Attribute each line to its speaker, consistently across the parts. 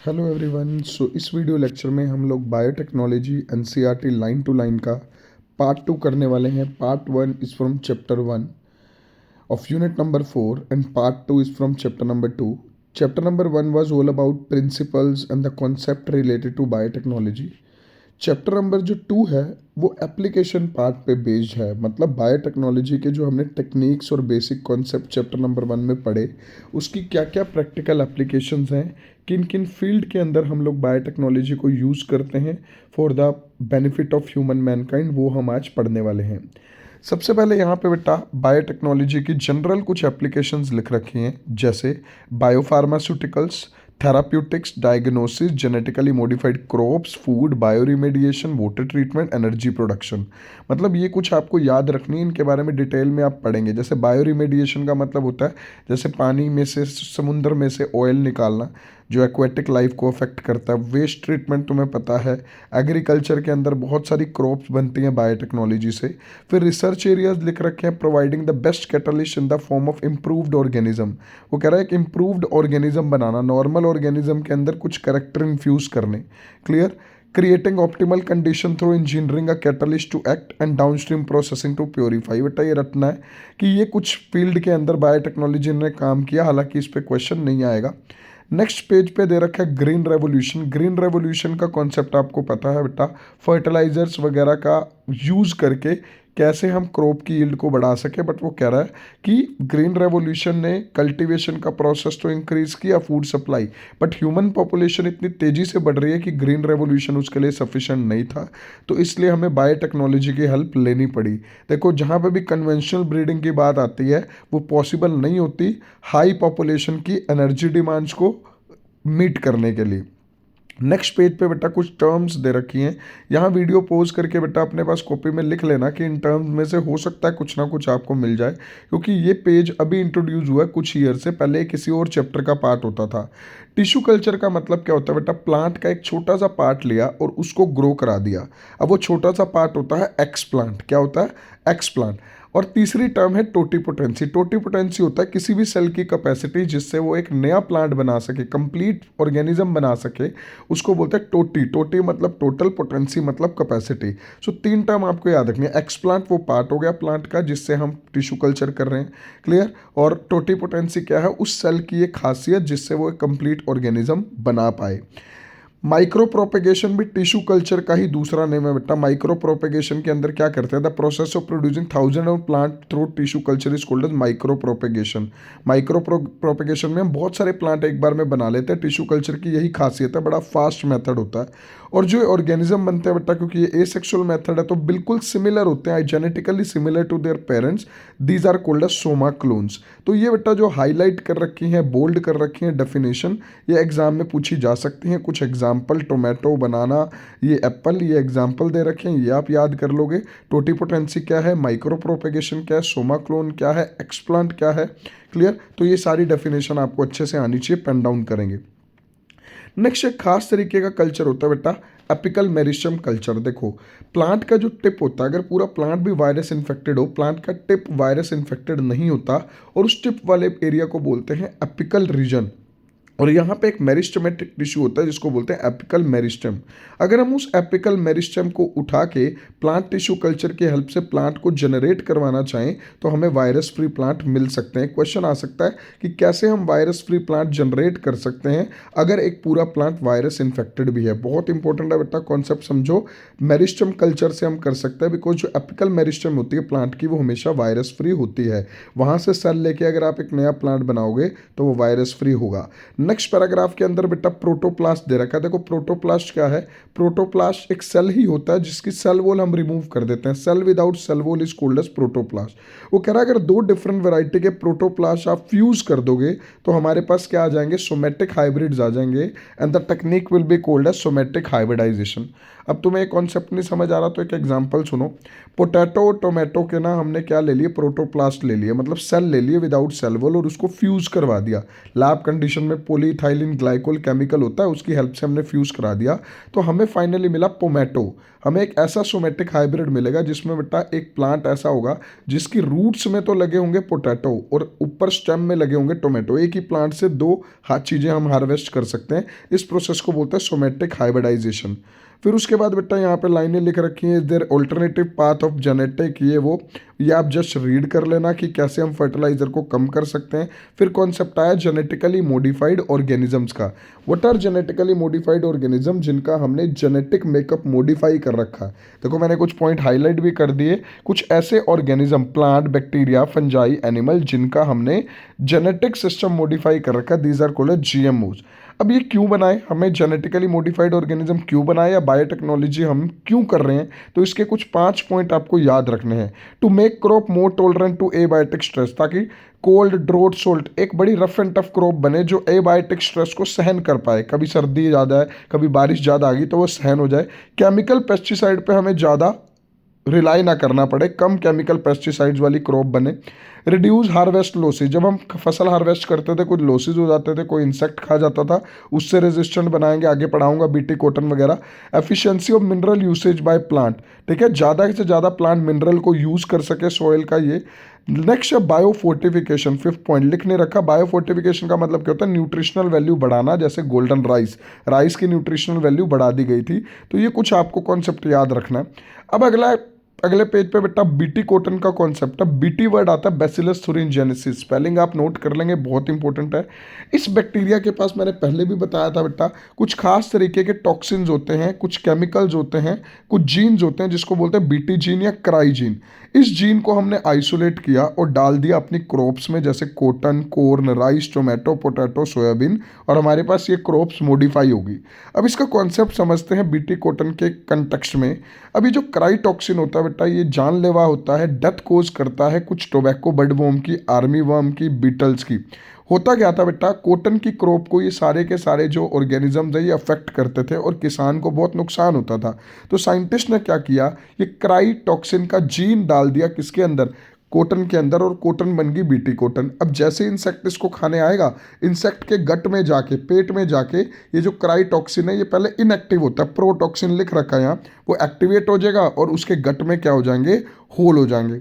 Speaker 1: Hello everyone. इस video lecture में हम लोग biotechnology NCERT line to line का पार्ट 2 करने वाले हैं। Part 1 is from chapter 1 of unit number 4 and part 2 is from chapter number 2. Chapter number 1 was all about principles and the concept related to biotechnology. Chapter number जो 2 है वो application part पे based है। मतलब biotechnology के जो हमने techniques और बेसिक कॉन्सेप्ट चैप्टर नंबर 1 में पढ़े, उसकी क्या क्या प्रैक्टिकल एप्लीकेशंस हैं, किन किन फील्ड के अंदर हम लोग बायोटेक्नोलॉजी को यूज़ करते हैं for the benefit of human Mankind, वो हम आज पढ़ने वाले हैं। सबसे पहले यहाँ पे बेटा बायोटेक्नोलॉजी की जनरल कुछ एप्लीकेशंस लिख रखी हैं, जैसे biopharmaceuticals, therapeutics, diagnosis, genetically modified crops, food, bioremediation, water treatment, energy production. मतलब ये कुछ आपको याद रखनी है, इनके बारे में डिटेल में आप पढ़ेंगे। जैसे बायोरिमेडिएशन का मतलब होता है जैसे पानी में से, समुद्र में से ऑयल निकालना जो एक्वेटिक लाइफ को अफेक्ट करता है। वेस्ट ट्रीटमेंट तुम्हें पता है, एग्रीकल्चर के अंदर बहुत सारी क्रॉप्स बनती हैं बायोटेक्नोलॉजी से। फिर रिसर्च एरियाज लिख रखे हैं, providing the best catalyst in the form of improved organism. वो कह रहा है कि इम्प्रूव्ड ऑर्गेनिज्म बनाना, नॉर्मल ऑर्गेनिज्म के अंदर कुछ करेक्टर इन्फ्यूज करने। Clear. Creating optimal condition through engineering a catalyst to act and downstream processing to purify. बेटा ये रटना है कि ये कुछ फील्ड के अंदर बायोटेक्नोलॉजी ने काम किया, हालांकि इस पर क्वेश्चन नहीं आएगा। नेक्स्ट पेज पे दे रखा है ग्रीन रेवोल्यूशन। ग्रीन रेवोल्यूशन का कॉन्सेप्ट आपको पता है बेटा, फर्टिलाइजर्स वगैरह का यूज़ करके कैसे हम क्रॉप की यील्ड को बढ़ा सके। बट वो कह रहा है कि ग्रीन रेवोल्यूशन ने कल्टीवेशन का प्रोसेस तो इंक्रीज किया, food supply, but human population इतनी तेज़ी से बढ़ रही है कि ग्रीन रेवोल्यूशन उसके लिए सफिशेंट नहीं था, तो इसलिए हमें बायोटेक्नोलॉजी की हेल्प लेनी पड़ी। देखो जहाँ पे भी कन्वेंशनल ब्रीडिंग की बात आती है वो पॉसिबल नहीं होती हाई पॉपुलेशन की एनर्जी डिमांड्स को मीट करने के लिए। नेक्स्ट पेज पे बेटा कुछ टर्म्स दे रखी हैं, यहाँ वीडियो पॉज करके बेटा अपने पास कॉपी में लिख लेना कि इन टर्म्स में से हो सकता है कुछ ना कुछ आपको मिल जाए, क्योंकि ये पेज अभी इंट्रोड्यूस हुआ है कुछ ईयर से पहले, किसी और चैप्टर का पार्ट होता था। टिश्यू कल्चर का मतलब क्या होता है बेटा, प्लांट का एक छोटा सा पार्ट लिया और उसको ग्रो करा दिया। अब वो छोटा सा पार्ट होता है एक्स प्लांट। क्या होता है? X plant. और तीसरी टर्म है टोटीपोटेंसी। टोटीपोटेंसी होता है किसी भी सेल की कैपेसिटी जिससे वो एक नया प्लांट बना सके, कंप्लीट ऑर्गेनिज्म बना सके, उसको बोलते हैं टोटी। टोटी मतलब टोटल, पोटेंसी मतलब कैपेसिटी। सो तीन टर्म आपको याद रखनी है। एक्स प्लांट वो पार्ट हो गया प्लांट का जिससे हम टिश्यू कल्चर कर रहे हैं, क्लियर। और टोटीपोटेंसी क्या है? उस सेल की एक खासियत जिससे वो एक कंप्लीट ऑर्गेनिज्म बना पाए। माइक्रो प्रोपेगेशन भी टिश्यू कल्चर का ही दूसरा नेम है बेटा। माइक्रो प्रोपेगेशन के अंदर क्या करते हैं? The process of producing thousand of plant through tissue culture is called as micro propagation. Micro propagation में हम बहुत सारे प्लांट एक बार में बना लेते हैं। टिश्यू कल्चर की यही खासियत है, बड़ा फास्ट मेथड होता है। और जो ऑर्गेनिज्म बनते हैं बेटा, क्योंकि ये एसेक्सुअल मेथड है तो बिल्कुल सिमिलर होते हैं, genetically similar to their parents, these are called as soma clones. तो ये बेटा जो हाईलाइट कर रखी हैं, बोल्ड कर रखी हैं डेफिनेशन, ये एग्जाम में पूछी जा सकती हैं। कुछ एग्जाम्पल, टोमेटो, बनाना, ये एप्पल, ये एग्जाम्पल दे रखे हैं, ये आप याद कर लोगे। टोटीपोटेंसी क्या है, माइक्रो प्रोपेगेशन क्या है, सोमा क्लोन क्या है, एक्सप्लांट क्या है, क्लियर। तो ये सारी डेफिनेशन आपको अच्छे से आनी चाहिए, पेन डाउन करेंगे। नेक्स्ट एक खास तरीके का कल्चर होता है बेटा, एपिकल मेरिस्टम कल्चर। देखो प्लांट का जो टिप होता है, अगर पूरा प्लांट भी वायरस इन्फेक्टेड हो, प्लांट का टिप वायरस इन्फेक्टेड नहीं होता, और उस टिप वाले एरिया को बोलते हैं एपिकल रीजन। और यहाँ पे एक मेरिस्टमेटिक टिश्यू होता है जिसको बोलते हैं एपिकल मेरिस्टम। अगर हम उस एपिकल मेरिस्टम को उठा के प्लांट टिश्यू कल्चर की हेल्प से प्लांट को जनरेट करवाना चाहें तो हमें वायरस फ्री प्लांट मिल सकते हैं। क्वेश्चन आ सकता है कि कैसे हम वायरस फ्री प्लांट जनरेट कर सकते हैं अगर एक पूरा प्लांट वायरस इन्फेक्टेड भी है। बहुत इंपॉर्टेंट है बेटा, कॉन्सेप्ट समझो। मेरिस्टम कल्चर से हम कर सकते हैं, बिकॉज जो एपिकल मेरिस्टम होती है प्लांट की वो हमेशा वायरस फ्री होती है। वहाँ से सेल लेके अगर आप एक नया प्लांट बनाओगे तो वो वायरस फ्री होगा। नेक्स्ट पैराग्राफ के अंदर बेटा प्रोटोप्लास्ट दे रखा है। देखो प्रोटोप्लास्ट क्या है? प्रोटोप्लास्ट एक सेल ही होता है जिसकी सेल वॉल हम रिमूव कर देते हैं। Cell without cell wall is called as protoplast. वो कह रहा है अगर दो डिफरेंट वैरायटी के प्रोटोप्लास्ट आप फ्यूज कर दोगे तो हमारे पास क्या आ जाएंगे? सोमेटिक हाइब्रिड्स आ जाएंगे, and the technique will be called as somatic hybridisation. अब तुम्हें एक कॉन्सेप्ट नहीं समझ आ रहा तो एक एग्जांपल सुनो। पोटैटो और टोमेटो के ना हमने क्या ले लिए? प्रोटोप्लास्ट ले लिए, मतलब सेल ले लिए विदाउट सेल वॉल, और उसको फ्यूज करवा दिया लैब कंडीशन में। पॉलीइथाइलिन ग्लाइकोल केमिकल होता है, उसकी हेल्प से हमने फ्यूज करा दिया, तो हमें फाइनली मिला पोमेटो। हमें एक ऐसा सोमेटिक हाइब्रिड मिलेगा जिसमें बेटा एक प्लांट ऐसा होगा जिसकी रूट्स में तो लगे होंगे पोटैटो और ऊपर स्टेम में लगे होंगे टोमेटो। एक ही प्लांट से दो चीज़ें हम हार्वेस्ट कर सकते हैं। इस प्रोसेस को बोलते हैं सोमेटिक हाइब्रिडाइजेशन। फिर उसके बाद बेटा यहाँ पे लाइनें लिख रखी हैं, there alternative path of genetic, ये आप जस्ट रीड कर लेना कि कैसे हम फर्टिलाइजर को कम कर सकते हैं। फिर कॉन्सेप्ट आया जेनेटिकली मॉडिफाइड ऑर्गेनिजम्स का। What are genetically modified organism? जिनका हमने जेनेटिक मेकअप मॉडिफाई कर रखा है। देखो मैंने कुछ पॉइंट हाईलाइट भी कर दिए। कुछ ऐसे organism, plant, bacteria, fungi, animal, जिनका हमने जेनेटिक सिस्टम मॉडिफाई कर रखा है, दीज आर कॉल्ड जीएमओज। अब ये क्यों बनाए, हमें जेनेटिकली मॉडिफाइड ऑर्गेनिज्म क्यों बनाए या बायोटेक्नोलॉजी हम क्यों कर रहे हैं, तो इसके कुछ 5 पॉइंट आपको याद रखने हैं। To make crop more tolerant to abiotic stress, ताकि कोल्ड, ड्रोट, सोल्ट एक बड़ी रफ एंड टफ क्रॉप बने जो एबायोटिक स्ट्रेस को सहन कर पाए। कभी सर्दी ज़्यादा है, कभी बारिश ज़्यादा आ गई तो वो सहन हो जाए। केमिकल पेस्टिसाइड पे हमें ज़्यादा रिलाई ना करना पड़े, कम केमिकल पेस्टिसाइड्स वाली क्रॉप बने। रिड्यूस हार्वेस्ट लॉसेज, जब हम फसल हार्वेस्ट करते थे कुछ लॉसेज हो जाते थे, कोई इंसेक्ट खा जाता था, उससे रेजिस्टेंट बनाएंगे, आगे पढ़ाऊंगा बीटी कॉटन वगैरह। Efficiency of mineral usage by plant, ठीक है, ज़्यादा से ज़्यादा प्लांट मिनरल को यूज़ कर सके सॉइल का। ये नेक्स्ट है बायो फोर्टिफिकेशन, 5th पॉइंट लिखने रखा। बायो फोर्टिफिकेशन का मतलब क्या होता है? न्यूट्रिशनल वैल्यू बढ़ाना, जैसे गोल्डन राइस की न्यूट्रिशनल वैल्यू बढ़ा दी गई थी। तो ये कुछ आपको कॉन्सेप्ट याद रखना है। अब अगले पेज पे बेटा बीटी कॉटन का कॉन्सेप्ट है। बीटी वर्ड आता है बैसिलस thuringiensis, स्पेलिंग आप नोट कर लेंगे, बहुत इंपॉर्टेंट है। इस बैक्टीरिया के पास मैंने पहले भी बताया था बेटा कुछ खास तरीके के टॉक्सिन्स होते हैं, कुछ केमिकल्स होते हैं, कुछ जीन्स होते हैं जिसको बोलते हैं बीटी जीन या क्राई जीन। इस जीन को हमने आइसोलेट किया और डाल दिया अपनी क्रॉप्स में, जैसे cotton, corn, rice, tomato, potato, soybean, और हमारे पास ये क्रॉप्स मॉडिफाई होगी। अब इसका कॉन्सेप्ट समझते हैं बीटी कॉटन के कंटेक्स्ट में। अभी जो क्राई टॉक्सिन होता है बेटा, ये जानलेवा होता है, डेथ कोज करता है कुछ टोबैको बर्ड वर्म की, आर्मी वर्म की, बीटल्स की। होता क्या था बेटा, कॉटन की क्रॉप को ये सारे के सारे जो ऑर्गेनिजम्स है ये अफेक्ट करते थे और किसान को बहुत नुकसान होता था। तो साइंटिस्ट ने क्या किया, ये क्राई टॉक्सिन का जीन डाल दिया किसके अंदर? कॉटन के अंदर, और कॉटन बन गई बीटी कॉटन। अब जैसे इंसेक्ट इसको खाने आएगा, इंसेक्ट के गट में जाके, पेट में जाके, ये जो क्राई टॉक्सिन है ये पहले इनएक्टिव होता है, प्रोटॉक्सिन लिख रखा है यहाँ, वो एक्टिवेट हो जाएगा और उसके गट में क्या हो जाएंगे? होल हो जाएंगे।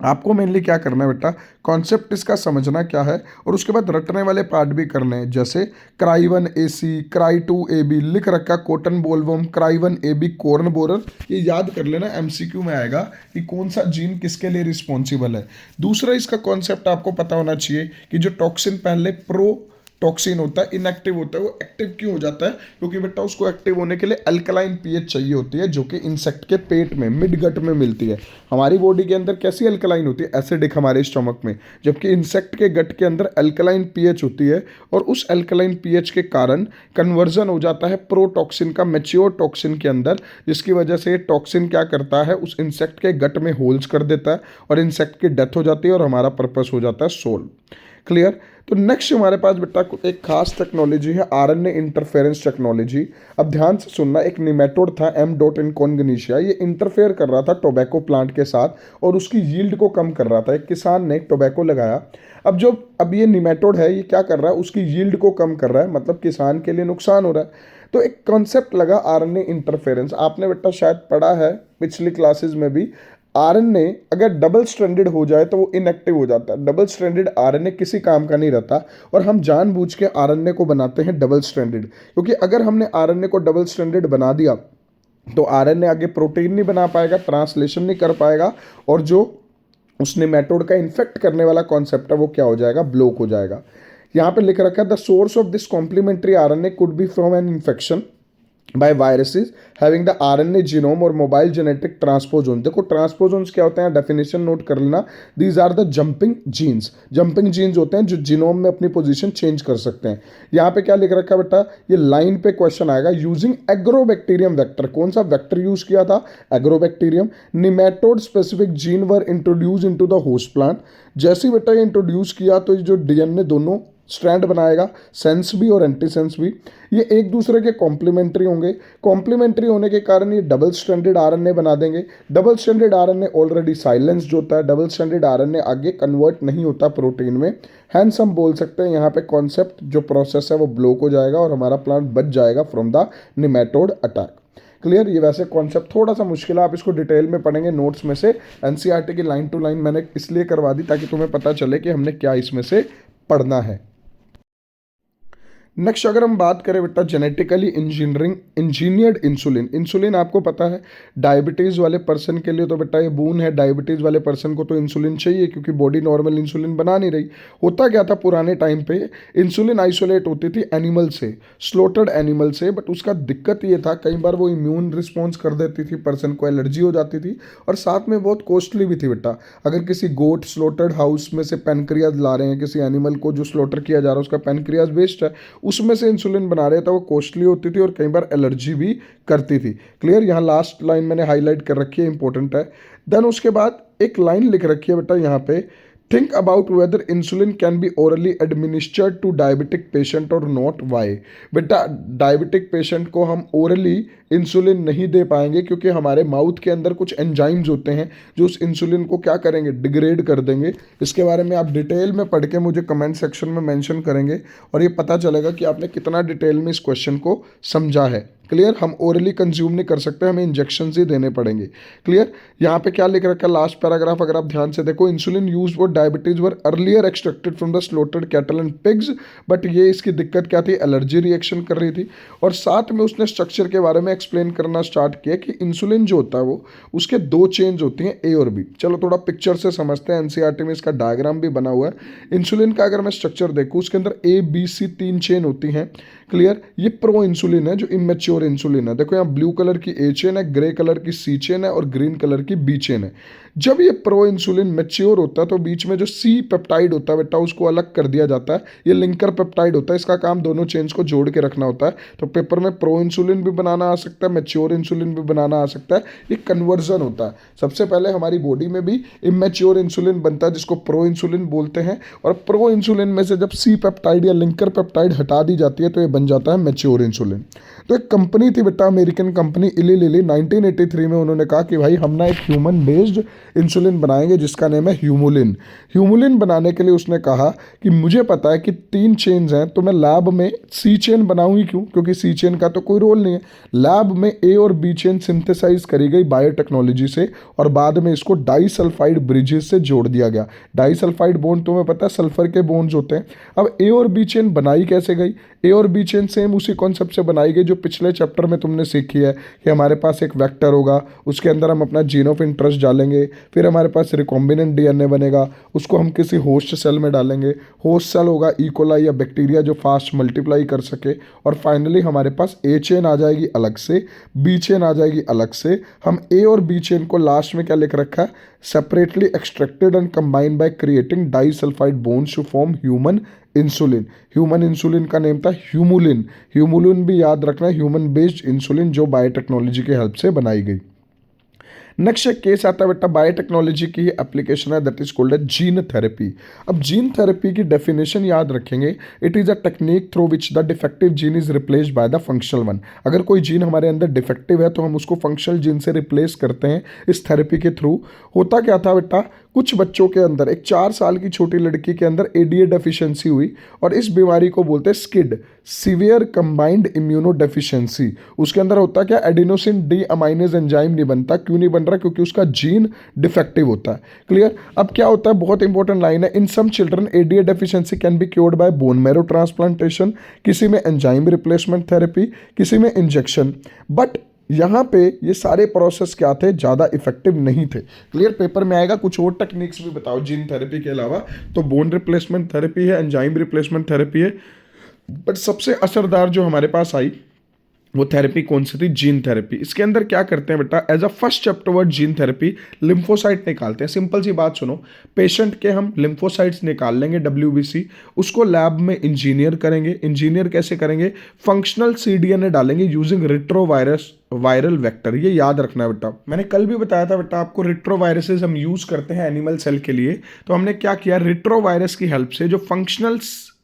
Speaker 1: आपको मेनली क्या करना है बेटा, कॉन्सेप्ट इसका समझना क्या है और उसके बाद रटने वाले पार्ट भी करने हैं, जैसे क्राई 1 AC, क्राई 2 AB लिख रखा, cotton bollworm, cry 1 AB corn borer. ये याद कर लेना, MCQ में आएगा कि कौन सा जीन किसके लिए रिस्पॉन्सिबल है। दूसरा इसका कॉन्सेप्ट आपको पता होना चाहिए कि जो टॉक्सिन पहले टॉक्सिन होता है, इनएक्टिव होता है, वो एक्टिव क्यों हो जाता है? क्योंकि बेटा उसको एक्टिव होने के लिए अल्कलाइन पीएच चाहिए होती है, जो कि इंसेक्ट के पेट में, मिड गट में मिलती है। हमारी बॉडी के अंदर कैसी अल्कलाइन होती है? एसिडिक हमारे स्टमक में, जबकि इंसेक्ट के गट के अंदर अल्कलाइन पीएच होती है, और उस अल्कलाइन पीएच के कारण कन्वर्जन हो जाता है प्रोटॉक्सिन का मैच्योर टॉक्सिन के अंदर, जिसकी वजह से टॉक्सिन क्या करता है, उस इंसेक्ट के गट में होल्स कर देता है और इंसेक्ट की डेथ हो जाती है और हमारा पर्पस हो जाता है सोल्व। क्लियर? तो नेक्स्ट हमारे पास बेटा एक खास टेक्नोलॉजी है, आरएनए इंटरफेरेंस टेक्नोलॉजी। अब ध्यान से सुनना, एक निमेटोड था M. इनकॉन्गनीशिया, ये इंटरफेयर कर रहा था टोबैको प्लांट के साथ और उसकी यील्ड को कम कर रहा था। एक किसान ने टोबैको लगाया, अब ये निमेटोड है, ये क्या कर रहा है, उसकी यील्ड को कम कर रहा है, मतलब किसान के लिए नुकसान हो रहा है। तो एक कॉन्सेप्ट लगा आरएनए इंटरफेरेंस, आपने बेटा शायद पढ़ा है पिछली क्लासेस में भी। आरएनए अगर डबल स्ट्रैंडेड हो जाए तो वो इनएक्टिव हो जाता है। डबल स्ट्रैंडेड आरएनए किसी काम का नहीं रहता, और हम जानबूझ के आरएनए को बनाते हैं डबल स्ट्रैंडेड, क्योंकि अगर हमने आरएनए को डबल स्ट्रैंडेड बना दिया तो आरएनए आगे प्रोटीन नहीं बना पाएगा, ट्रांसलेशन नहीं कर पाएगा, और जो उस नेमेटोड का इन्फेक्ट करने वाला कॉन्सेप्ट है वो क्या हो जाएगा? ब्लॉक हो जाएगा। यहाँ पे लिख रखा है the source of this complementary RNA could be from an infection by viruses having the RNA genome और मोबाइल जेनेटिक ट्रांसपोजोन। देखो ट्रांसपोजोन्स क्या होते हैं, डेफिनेशन नोट कर लेना। These are the jumping genes. Jumping genes होते हैं जो जीनोम में अपनी पोजीशन चेंज कर सकते हैं। यहाँ पे क्या लिख रखा है बेटा, ये लाइन पे क्वेश्चन आएगा, यूजिंग एग्रोबैक्टीरियम वेक्टर। कौन सा वेक्टर यूज किया था? Agrobacterium. Nematode specific gene were introduce into the host plant. जैसे बेटा ये इंट्रोड्यूस किया तो ये जो डीएनए दोनों स्ट्रैंड बनाएगा, सेंस भी और एंटीसेंस भी। ये एक दूसरे के कॉम्प्लीमेंट्री होंगे। कॉम्प्लीमेंट्री होने के कारण ये डबल स्ट्रैंडेड आरएनए बना देंगे। Double stranded RNA already silenced होता है, डबल स्ट्रैंडेड आरएनए आगे कन्वर्ट नहीं होता प्रोटीन में। हैंस हम बोल सकते हैं यहाँ पे कॉन्सेप्ट जो प्रोसेस है वो ब्लॉक हो जाएगा और हमारा प्लांट बच जाएगा from the nematode attack. Clear. ये वैसे कॉन्सेप्ट थोड़ा सा मुश्किल है, आप इसको डिटेल में पढ़ेंगे नोट्स में से। एनसीईआरटी की लाइन टू लाइन मैंने इसलिए करवा दी ताकि तुम्हें पता चले कि हमने क्या इसमें से पढ़ना है। नेक्स्ट अगर हम बात करें बेटा जेनेटिकली इंजीनियर्ड इंसुलिन। इंसुलिन आपको पता है डायबिटीज़ वाले पर्सन के लिए तो बेटा ये बून है। डायबिटीज़ वाले पर्सन को तो इंसुलिन चाहिए क्योंकि बॉडी नॉर्मल इंसुलिन बना नहीं रही। होता क्या था पुराने टाइम पे, इंसुलिन आइसोलेट होती थी एनिमल से, स्लोटर्ड एनिमल से, बट उसका दिक्कत ये था कई बार वो इम्यून रिस्पॉन्स कर देती थी, पर्सन को एलर्जी हो जाती थी और साथ में बहुत कॉस्टली भी थी बेटा। अगर किसी गोट स्लोटर्ड हाउस में से पेनक्रियाज ला रहे हैं, किसी एनिमल को जो स्लोटर किया जा रहा है उसका पेनक्रियाज वेस्ट है, उसमें से इंसुलिन बना रहे थे, वो कॉस्टली होती थी और कई बार एलर्जी भी करती थी। क्लियर। यहाँ लास्ट लाइन मैंने हाईलाइट कर रखी है, इंपॉर्टेंट है। देन उसके बाद एक लाइन लिख रखी है बेटा यहाँ पे, think about whether insulin can be orally administered to diabetic patient और नॉट, वाई। बेटा डायबिटिक पेशेंट को हम ओरली इंसुलिन नहीं दे पाएंगे क्योंकि हमारे माउथ के अंदर कुछ एंजाइम्स होते हैं जो उस इंसुलिन को क्या करेंगे, डिग्रेड कर देंगे। इसके बारे में आप डिटेल में पढ़ के मुझे कमेंट सेक्शन में मेंशन करेंगे और ये पता चलेगा कि आपने कितना डिटेल में इस क्वेश्चन को समझा है। क्लियर। हम ओरली कंज्यूम नहीं कर सकते, हमें इंजेक्शन ही देने पड़ेंगे। क्लियर। यहाँ पे क्या लिख रखा है लास्ट पैराग्राफ अगर आप ध्यान से देखो, insulin use for diabetes were earlier extracted from the slotted cattle and pigs, but ये इसकी दिक्कत क्या थी, एलर्जी रिएक्शन कर रही थी। और साथ में उसने स्ट्रक्चर के बारे में एक्सप्लेन करना स्टार्ट किया कि इंसुलिन जो होता है वो उसके दो चेन्स होती हैं, ए और बी। चलो थोड़ा पिक्चर से समझते हैं, एनसीईआरटी में इसका डायग्राम भी बना हुआ है। इंसुलिन का अगर मैं स्ट्रक्चर देखूँ उसके अंदर ए बी सी तीन चेन होती हैं। क्लियर। ये प्रो इंसुलिन है जो इमेच्योर इंसुलिन है। देखो यहाँ ब्लू कलर की ए चेन है, ग्रे कलर की सी चेन है और ग्रीन कलर की बी चेन है। जब ये प्रो इंसुलिन मेच्योर होता है तो बीच में जो सी पेप्टाइड होता है बेटा उसको अलग कर दिया जाता है। ये लिंकर पेप्टाइड होता है, इसका काम दोनों चेन्स को जोड़ के रखना होता है। तो पेपर में प्रो इंसुलिन भी बनाना आ सकता है, मेच्योर इंसुलिन भी बनाना आ सकता है। ये कन्वर्जन होता है। सबसे पहले हमारी बॉडी में भी इमेच्योर इंसुलिन बनता है जिसको प्रो इंसुलिन बोलते हैं, और प्रो इंसुलिन में से जब सी पेप्टाइड या लिंकर पेप्टाइड हटा दी जाती है तो ये बन जाता है मेच्योर इंसुलिन। तो एक कंपनी थी बेटा, अमेरिकन कंपनी इली लिली, 1983 में उन्होंने कहा कि भाई हम ना एक ह्यूमन बेस्ड इंसुलिन बनाएंगे जिसका नेम है ह्यूमुलिन। ह्यूमुलिन बनाने के लिए उसने कहा कि मुझे पता है कि तीन चेन्स हैं तो मैं लैब में सी चेन बनाऊंगी, क्यों, क्योंकि सी चेन का तो कोई रोल नहीं है। लैब में ए और बी चेन सिंथेसाइज करी गई बायोटेक्नोलॉजी से और बाद में इसको डाइसल्फाइड ब्रिजेस से जोड़ दिया गया। डाइसल्फाइड बॉन्ड तुम्हें पता है सल्फर के बॉन्ड्स होते हैं। अब ए और बी चेन बनाई कैसे गई, ए और बी चेन सेम उसी कॉन्सेप्ट से बनाई गई जो पिछले चैप्टर में तुमने सीखी है कि हमारे पास एक वेक्टर होगा, उसके अंदर हम अपना जीन ऑफ इंटरेस्ट डालेंगे, फिर हमारे पास रिकॉम्बिनेंट डीएनए बनेगा, उसको हम किसी होस्ट सेल में डालेंगे, होस्ट सेल होगा इकोलाई या बैक्टीरिया जो फास्ट मल्टीप्लाई कर सके, और फाइनली हमारे पास ए चेन आ जाएगी अलग से, बी चेन आ जाएगी अलग से। हम ए और बी चेन को लास्ट में क्या लिख रखा है, separately extracted and combined by creating disulfide bonds to form human insulin. Human insulin का नेम था ह्यूमुलिन। ह्यूमुलिन भी याद रखना, ह्यूमन बेस्ड इंसुलिन जो बायोटेक्नोलॉजी के हेल्प से बनाई गई। नेक्स्ट एक केस आता है बेटा, बायोटेक्नोलॉजी की एप्लीकेशन है दैट इज कॉल्ड है जीन थेरेपी। अब जीन थेरेपी की डेफिनेशन याद रखेंगे, it is a technique through which the defective gene is replaced by the functional one. अगर कोई जीन हमारे अंदर डिफेक्टिव है तो हम उसको फंक्शनल जीन से रिप्लेस करते हैं इस थेरेपी के थ्रू। होता क्या था बेटा, कुछ बच्चों के अंदर, एक 4 साल की छोटी लड़की के अंदर एडीए डेफिशिएंसी हुई और इस बीमारी को बोलते हैं skid, severe combined immuno deficiency. उसके अंदर होता क्या, एडिनोसिन डी अमाइनेज एंजाइम नहीं बनता। क्यों नहीं बन रहा, क्योंकि उसका जीन डिफेक्टिव होता है। क्लियर। अब क्या होता है, बहुत इंपॉर्टेंट लाइन है, in some children ADA deficiency can be cured by bone marrow transplantation, किसी में एंजाइम रिप्लेसमेंट थेरेपी, किसी में इंजेक्शन। बट यहाँ पे ये सारे प्रोसेस क्या थे, ज़्यादा इफेक्टिव नहीं थे। क्लियर। पेपर में आएगा कुछ और टेक्निक्स भी बताओ जीन थेरेपी के अलावा, तो बोन रिप्लेसमेंट थेरेपी है, एंजाइम रिप्लेसमेंट थेरेपी है, बट सबसे असरदार जो हमारे पास आई वो थेरेपी कौन सी थी, जीन थेरेपी। इसके अंदर क्या करते हैं बेटा, as a first chapter word gene therapy, lymphocyte निकालते हैं। सिंपल सी बात सुनो, पेशेंट के हम लिम्फोसाइट्स निकाल लेंगे WBC, उसको लैब में इंजीनियर करेंगे। इंजीनियर कैसे करेंगे, फंक्शनल cDNA डालेंगे यूजिंग रिट्रोवायरस वायरल वेक्टर। ये याद रखना है बेटा, मैंने कल भी बताया था बेटा आपको, रिट्रोवायरसेस हम यूज करते हैं एनिमल सेल के लिए। तो हमने क्या किया, रिट्रोवायरस की हेल्प से जो फंक्शनल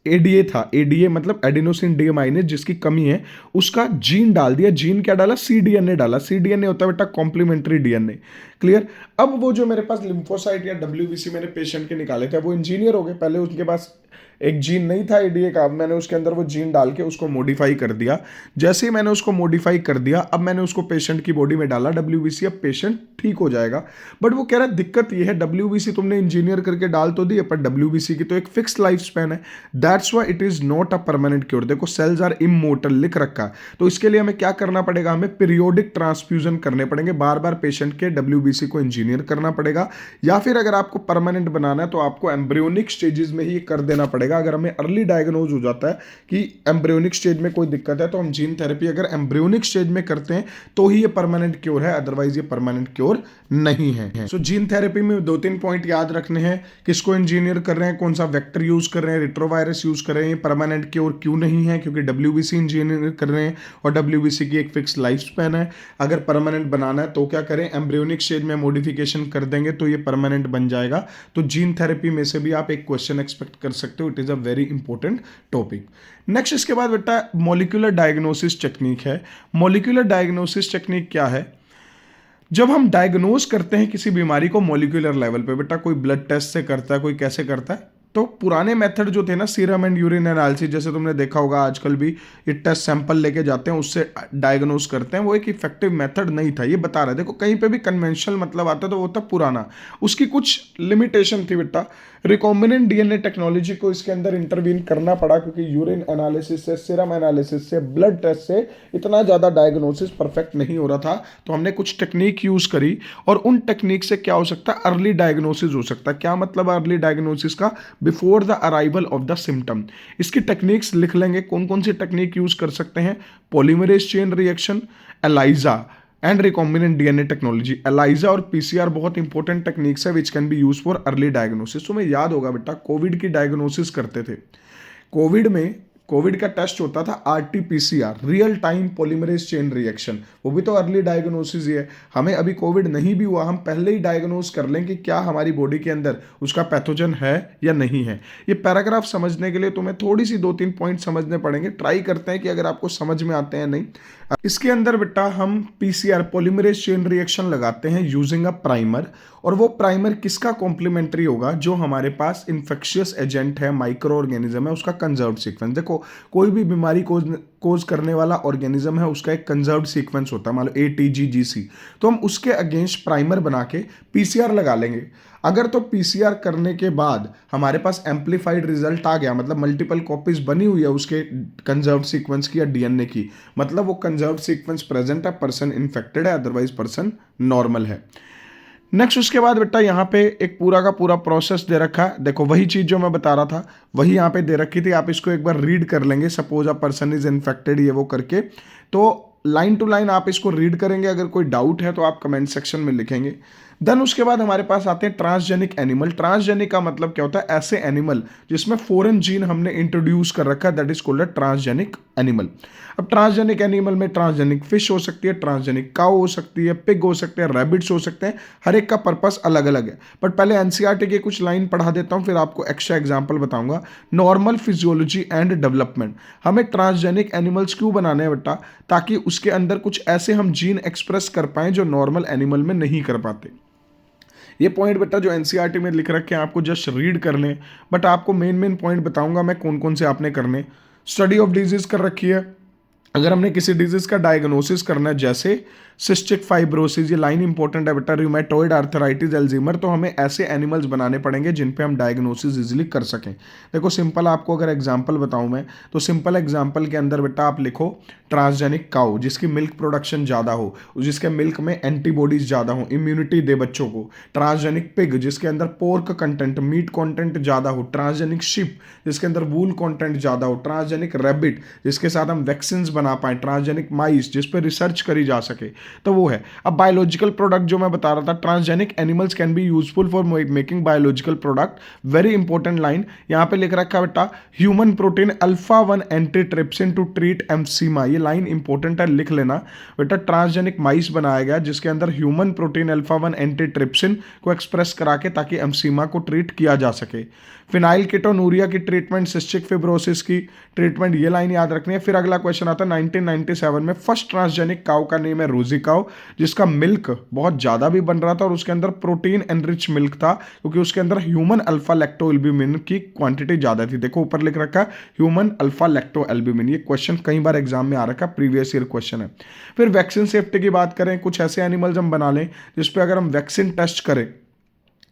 Speaker 1: एडीए था, एडीए मतलब एडिनोसिन डीएमाइनेज, जिसकी कमी है, उसका जीन डाल दिया। जीन क्या डाला? सीडीएनए डाला। सीडीएनए होता है बेटा कॉम्प्लीमेंट्री डीएनए। क्लियर? अब वो जो मेरे पास लिम्फोसाइट या डब्ल्यूबीसी मैंने पेशेंट के निकाले थे, वो इंजीनियर हो गए। पहले उनके पास एक जीन नहीं था एडीए का, अब मैंने उसके अंदर वो जीन डाल के उसको मॉडिफाई कर दिया। जैसे ही मैंने उसको मॉडिफाई कर दिया, अब मैंने उसको पेशेंट की बॉडी में डाला डब्ल्यूबीसी, अब पेशेंट ठीक हो जाएगा। बट वो कह रहा है दिक्कत ये है, डब्ल्यूबीसी तुमने इंजीनियर करके डाल तो दी, पर डब्ल्यूबीसी की तो एक फिक्स लाइफ स्पैन है, that's why it is not a permanent cure. देखो सेल्स आर इमोर्टल लिख रखा है, तो इसके लिए हमें क्या करना पड़ेगा? हमें पीरियोडिक ट्रांसफ्यूजन करने पड़ेंगे, बार बार पेशेंट के डब्ल्यूबीसी को इंजीनियर करना पड़ेगा। या फिर अगर आपको परमानेंट बनाना है तो आपको एम्ब्रियोनिक स्टेजेस में ही कर देना पड़ेगा। अगर हमें अर्ली डायग्नोज हो जाता है कि एम्ब्रियोनिक स्टेज में कोई दिक्कत है, तो हम जीन थेरेपी अगर एम्ब्रियोनिक स्टेज में करते हैं तो ही ये परमानेंट क्योर है, अदरवाइज ये परमानेंट क्योर नहीं है। सो जीन थेरेपी में 2-3 पॉइंट याद रखने हैं। किसको इंजीनियर कर रहे हैं, कौन सा वेक्टर यूज कर रहे हैं, रिट्रोवायरस यूज कर रहे हैं, परमानेंट क्योर क्यों नहीं है, क्योंकि डब्ल्यूबीसी इंजीनियर कर रहे हैं और डब्ल्यूबीसी की एक फिक्स लाइफ स्पैन है। अगर परमानेंट बनाना है तो क्या करें? एम्ब्रियोनिक स्टेज में मॉडिफिकेशन कर देंगे तो ये परमानेंट बन जाएगा। तो जीन थेरेपी में से भी आप एक क्वेश्चन एक्सपेक्ट कर सकते हो। It is a very important topic. Next इसके बाद बेटा मॉलिक्यूलर डायग्नोसिस टेक्निक है। मॉलिक्यूलर डायग्नोसिस टेक्निक क्या है? जब हम डायग्नोज करते हैं किसी बीमारी को मॉलिक्यूलर लेवल पे, बेटा कोई ब्लड टेस्ट से करता है, कोई कैसे करता है, तो पुराने मेथड जो थे ना, सीरम एंड यूरिन एनालिसिस, जैसे तुमने देखा होगा आजकल भी ये टेस्ट सैंपल लेके जाते हैं, उससे डायग्नोज करते हैं, वो एक इफेक्टिव मेथड नहीं था। ये बता रहे, देखो कहीं पे भी कन्वेंशनल मतलब आता है तो वो था पुराना, उसकी कुछ लिमिटेशन थी बेटा। रिकॉम्बिनेंट डीएनए टेक्नोलॉजी को इसके अंदर इंटरवीन करना पड़ा, क्योंकि यूरिन एनालिसिस से, सीरम एनालिसिस से, ब्लड टेस्ट से इतना ज़्यादा डायग्नोसिस परफेक्ट नहीं हो रहा था। तो हमने कुछ टेक्निक यूज़ करी, और उन टेक्निक से क्या हो सकता है? अर्ली डायग्नोसिस हो सकता है। क्या मतलब अर्ली डायग्नोसिस का? Before the arrival of the symptom. इसकी टेक्निक्स लिख लेंगे, कौन कौन सी टेक्निक यूज कर सकते हैं? Polymerase chain reaction, ELISA and recombinant DNA technology. ELISA और पीसीआर बहुत इंपॉर्टेंट टेक्निक्स है which can be use for early diagnosis. तुम्हें याद होगा बेटा कोविड की डायग्नोसिस करते थे। कोविड में कोविड का टेस्ट होता था RTPCR, real time polymerase chain reaction, वो भी तो अर्ली डायग्नोसिस ही है। हमें अभी कोविड नहीं भी हुआ, हम पहले ही डायग्नोज कर लें कि क्या हमारी बॉडी के अंदर उसका पैथोजन है या नहीं है। ये पैराग्राफ समझने के लिए तुम्हें थोड़ी सी 2-3 पॉइंट समझने पड़ेंगे। ट्राई करते हैं कि अगर आपको समझ में आते हैं नहीं। इसके अंदर बेटा हम पीसीआर पॉलीमरेज चेन रिएक्शन लगाते हैं यूजिंग अ प्राइमर, और वो प्राइमर किसका कॉम्प्लीमेंट्री होगा? जो हमारे पास इन्फेक्शियस एजेंट है, माइक्रो ऑर्गेनिज्म है, उसका कंजर्व्ड सीक्वेंस। देखो कोई भी बीमारी कोज करने वाला ऑर्गेनिज्म है, उसका एक कंजर्व्ड सीक्वेंस होता है, मान लो ATGGC, तो हम उसके अगेंस्ट प्राइमर बना के पीसीआर लगा लेंगे। अगर तो पीसीआर करने के बाद हमारे पास एम्पलीफाइड रिजल्ट आ गया, मतलब मल्टीपल कॉपीज बनी हुई है उसके कंजर्व्ड सीक्वेंस की या डीएनए की, मतलब वो कंजर्व्ड सीक्वेंस प्रेजेंट है, पर्सन इन्फेक्टेड है, अदरवाइज पर्सन नॉर्मल है। नेक्स्ट उसके बाद बेटा यहाँ पे एक पूरा का पूरा प्रोसेस दे रखा है। देखो वही चीज़ जो मैं बता रहा था वही यहाँ पे दे रखी थी, आप इसको एक बार रीड कर लेंगे। Suppose a person is infected, ये वो करके, तो लाइन टू लाइन आप इसको रीड करेंगे। अगर कोई डाउट है तो आप कमेंट सेक्शन में लिखेंगे। देन उसके बाद हमारे पास आते हैं ट्रांसजेनिक एनिमल। ट्रांसजेनिक का मतलब क्या होता है? ऐसे एनिमल जिसमें फॉरेन जीन हमने इंट्रोड्यूस कर रखा है, that is called a transgenic animal. अब ट्रांसजेनिक एनिमल में ट्रांसजेनिक फिश हो सकती है, ट्रांसजेनिक काउ हो सकती है, पिग हो सकते हैं, रैबिट्स हो सकते हैं, हर एक का पर्पस अलग अलग है। बट पहले एनसीईआरटी के कुछ लाइन पढ़ा देता हूँ, फिर आपको एक्स्ट्रा एग्जाम्पल बताऊंगा। नॉर्मल फिजियोलॉजी एंड डेवलपमेंट, हमें ट्रांसजेनिक एनिमल्स क्यों बनाने हैं बेटा? ताकि उसके अंदर कुछ ऐसे हम जीन एक्सप्रेस कर पाएं जो नॉर्मल एनिमल में नहीं कर पाते। ये पॉइंट बेटा जो एनसीईआरटी में लिख रखे हैं आपको जस्ट रीड करने, बट आपको मेन पॉइंट बताऊंगा मैं कौन कौन से आपने करने। स्टडी ऑफ डिजीज कर रखी है। अगर हमने किसी डिजीज का डायग्नोसिस करना है, जैसे सिस्टिक फाइब्रोसिस, ये लाइन इंपॉर्टेंट है बेटा, रूमेटॉइड आर्थराइटिस, अल्जीमर, तो हमें ऐसे एनिमल्स बनाने पड़ेंगे जिन पे हम डायग्नोसिस इजीली कर सकें। देखो सिंपल आपको अगर एग्जांपल बताऊं मैं, तो सिंपल एग्जांपल के अंदर बेटा आप लिखो ट्रांसजेनिक काउ, जिसकी मिल्क प्रोडक्शन ज़्यादा हो, जिसके मिल्क में एंटीबॉडीज ज़्यादा हो, इम्यूनिटी दे बच्चों को। ट्रांसजेनिक पिग, जिसके अंदर पोर्क कंटेंट, मीट कंटेंट ज़्यादा हो। ट्रांसजेनिक शिप, जिसके अंदर वूल कंटेंट ज़्यादा हो। ट्रांसजेनिक रैबिट, जिसके साथ हम वैक्सीन बना पाएँ। ट्रांसजेनिक माइस, जिस पर रिसर्च करी जा सके, तो वो है। अब बायोलॉजिकल प्रोडक्ट जो मैं बता रहा था, transgenic animals can be useful for making biological product. Very important line यहाँ पे लिख रखा है बेटा, ह्यूमन प्रोटीन अल्फा-1 एंटीट्रिप्सिन टू ट्रीट एम्फीमा। ये लाइन इंपॉर्टेंट है, लिख लेना बेटा। ट्रांसजेनिक माइस बनाया गया जिसके अंदर ह्यूमन प्रोटीन अल्फा-1 एंटीट्रिप्सिन को एक्सप्रेस करा के ताकि एम्फीमा को ट्रीट किया जा सके। फिनाइल कीटोनूरिया की ट्रीटमेंट, सिस्टिक फिब्रोसिस की ट्रीटमेंट, ये लाइन याद रखनी है। फिर अगला क्वेश्चन आता है 1997 में फर्स्ट ट्रांसजेनिक काउ का नेम है रोजी काउ, जिसका मिल्क बहुत ज़्यादा भी बन रहा था और उसके अंदर प्रोटीन एनरिच मिल्क था, क्योंकि उसके अंदर ह्यूमन अल्फा लैक्टो एल्ब्यूमिन की क्वांटिटी ज़्यादा थी। देखो ऊपर लिख रखा है ह्यूमन अल्फा लैक्टो एल्ब्यूमिन, ये क्वेश्चन कई बार एग्जाम में आ रखा है, प्रीवियस ईयर क्वेश्चन है। फिर वैक्सीन सेफ्टी की बात करें, कुछ ऐसे एनिमल्स हम बना लें जिसपे अगर हम वैक्सीन टेस्ट करें,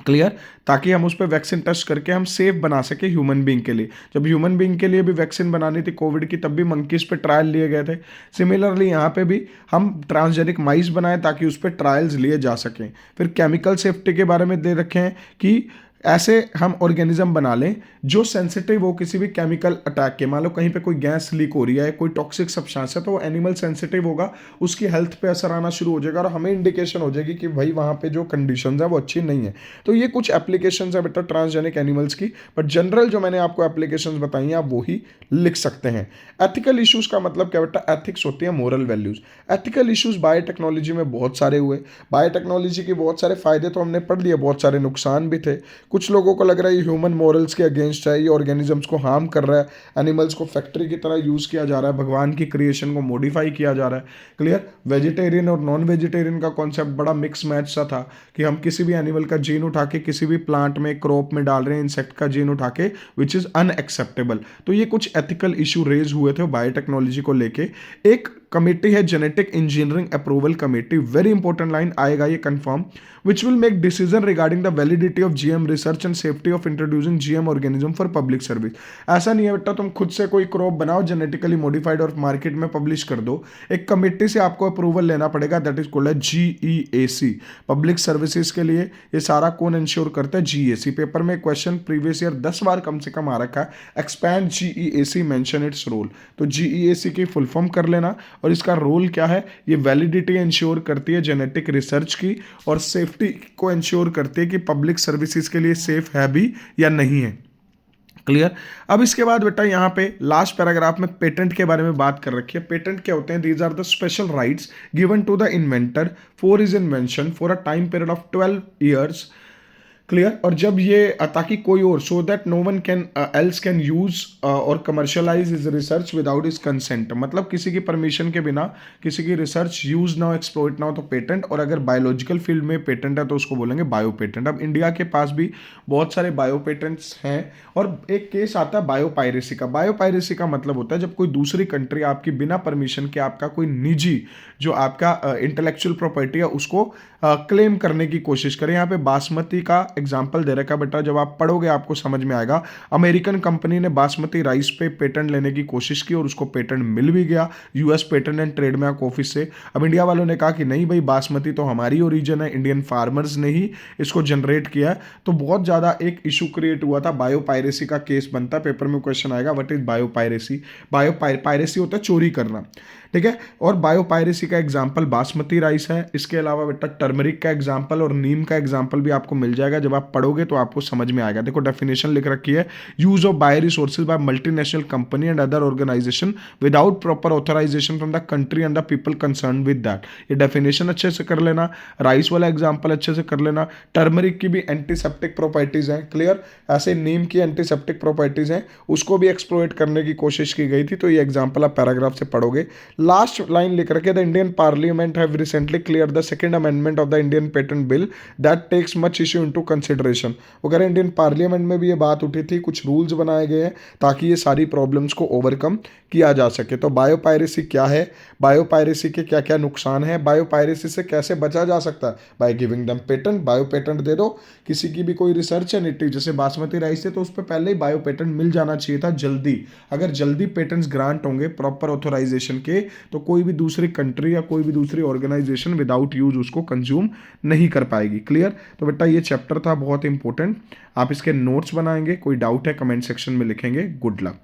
Speaker 1: क्लियर, ताकि हम उस पर वैक्सीन टेस्ट करके हम सेफ बना सके ह्यूमन बीइंग के लिए। जब ह्यूमन बीइंग के लिए भी वैक्सीन बनानी थी कोविड की, तब भी मंकीज पे ट्रायल लिए गए थे। सिमिलरली यहाँ पे भी हम ट्रांसजेनिक माइस बनाए ताकि उस पर ट्रायल्स लिए जा सकें। फिर केमिकल सेफ्टी के बारे में दे रखे हैं कि ऐसे हम ऑर्गेनिज्म बना लें जो सेंसिटिव हो किसी भी केमिकल अटैक के। मान लो कहीं पे कोई गैस लीक हो रही है, कोई टॉक्सिक सब्सटेंस है, तो वो एनिमल सेंसिटिव होगा, उसकी हेल्थ पे असर आना शुरू हो जाएगा और हमें इंडिकेशन हो जाएगी कि भाई वहाँ पे जो कंडीशंस है वो अच्छी नहीं है। तो ये कुछ एप्लीकेशंस है बेटा ट्रांसजेनिक एनिमल्स की, बट जनरल जो मैंने आपको एप्लीकेशंस बताई हैं आप वो ही लिख सकते हैं। एथिकल इश्यूज का मतलब क्या बेटा, एथिक्स होती है moral values. Ethical issues biotechnology में बहुत सारे हुए। बायोटेक्नोलॉजी के बहुत सारे फायदे तो हमने पढ़ लिए, बहुत सारे नुकसान भी थे। कुछ लोगों को लग रहा है ये ह्यूमन मॉरल्स के अगेंस्ट है, ये ऑर्गेनिजम्स को हार्म कर रहा है, एनिमल्स को फैक्ट्री की तरह यूज़ किया जा रहा है, भगवान की क्रिएशन को मॉडिफाई किया जा रहा है। क्लियर, वेजिटेरियन और नॉन वेजिटेरियन का कॉन्सेप्ट बड़ा मिक्स मैच सा था कि हम किसी भी एनिमल का जीन उठा के किसी भी प्लांट में, क्रॉप में डाल रहे हैं, इंसेक्ट का जीन उठा के, विच इज़ अनएक्सेप्टेबल। तो ये कुछ एथिकल इशू रेज हुए थे बायोटेक्नोलॉजी को लेके। एक कमेटी है genetic engineering approval committee, very important line आएगा ये confirm, which will make decision regarding the validity of GM research and safety of introducing GM organism for public service। ऐसा नहीं है बेटा तुम खुद से कोई क्रॉप बनाओ जेनेटिकली मॉडिफाइड और मार्केट में पब्लिश कर दो, एक कमेटी से आपको अप्रूवल लेना पड़ेगा, दैट इज कॉल्ड है GEAC। पब्लिक सर्विसेज के लिए ये सारा कौन इंश्योर करता है, GEAC। पेपर में क्वेश्चन प्रीवियस ईयर 10 बार कम से कम आ रखा है, expand GEAC mention its role. तो GEAC की फुल फॉर्म कर लेना, और इसका रोल क्या है, ये वैलिडिटी इंश्योर करती है जेनेटिक रिसर्च की और सेफ्टी को इंश्योर करती है कि पब्लिक सर्विसेज के लिए सेफ है भी या नहीं है। क्लियर। अब इसके बाद बेटा यहाँ पे लास्ट पैराग्राफ में पेटेंट के बारे में बात कर रखी है। पेटेंट क्या होते हैं, these are the special rights given to the inventor for his invention for a time period of 12 years. Clear. और जब ये ताकि कोई और, so that no one can else can use और commercialize his research without his consent, मतलब किसी की परमिशन के बिना किसी की रिसर्च यूज ना हो, एक्सप्लॉइट ना हो, तो पेटेंट। और अगर बायोलॉजिकल फील्ड में पेटेंट है तो उसको बोलेंगे बायो पेटेंट। अब इंडिया के पास भी बहुत सारे बायो पेटेंट्स हैं, और एक केस आता है बायो पायरेसी का। बायो पायरेसी का मतलब होता है जब कोई दूसरी कंट्री आपकी बिना परमिशन के आपका कोई निजी जो आपका इंटेलेक्चुअल प्रॉपर्टी है उसको क्लेम करने की कोशिश करें। यहाँ पे बासमती का एग्जाम्पल दे रखा है बेटा, जब आप पढ़ोगे आपको समझ में आएगा। अमेरिकन कंपनी ने बासमती राइस पे पेटेंट लेने की कोशिश की और उसको पेटेंट मिल भी गया US patent and trademark office से। अब इंडिया वालों ने कहा कि नहीं भाई, बासमती तो हमारी ओरिजिन है, इंडियन फार्मर्स ने ही इसको जनरेट किया है। तो बहुत ज़्यादा एक इशू क्रिएट हुआ था, बायो पायरेसी का केस बनता है। पेपर में क्वेश्चन आएगा what is bio piracy. Bio piracy होता है चोरी करना, ठीक है। और बायो पायरेसी का एग्जाम्पल बासमती राइस है। इसके अलावा बेटा टर्मरिक का एग्जाम्पल और नीम का एग्जाम्पल भी आपको मिल जाएगा, जब आप पढ़ोगे तो आपको समझ में आएगा। देखो डेफिनेशन लिख रखी है, use of bio resources by multinational company and other organisation without proper authorisation from the country and the people concern with that. ये डेफिनेशन अच्छे से कर लेना, राइस वाला एग्जाम्पल अच्छे से कर लेना। टर्मरिक की भी एंटीसेप्टिक प्रॉपर्टीज हैं, क्लियर। ऐसे नीम की एंटीसेप्टिक प्रॉपर्टीज हैं, उसको भी एक्सप्लॉइट करने की कोशिश की गई थी। तो ये एग्जाम्पल आप पैराग्राफ से पढ़ोगे। लास्ट लाइन लिख रखे, the Indian parliament have recently clear the second amendment of the Indian patent bill that takes much issue into consideration. वगैरह इंडियन पार्लियामेंट में भी ये बात उठी थी, कुछ रूल्स बनाए गए हैं ताकि ये सारी प्रॉब्लम्स को ओवरकम किया जा सके। तो बायोपायरेसी क्या है, बायोपायरेसी के क्या क्या नुकसान है, बायोपायरेसी से कैसे बचा जा सकता है, by giving them patent. Bio patent दे दो, किसी की भी कोई रिसर्च है निटी, जैसे बासमती राइस है तो उस पर पहले ही बायो पेटेंट मिल जाना चाहिए था जल्दी। अगर जल्दी पेटेंट्स ग्रांट होंगे प्रॉपर ऑथोराइजेशन के, तो कोई भी दूसरी कंट्री या कोई भी दूसरी ऑर्गेनाइजेशन विदाउट यूज उसको कंज्यूम नहीं कर पाएगी। क्लियर। तो बेटा ये चैप्टर था बहुत इंपॉर्टेंट, आप इसके नोट्स बनाएंगे, कोई डाउट है कमेंट सेक्शन में लिखेंगे। Good luck.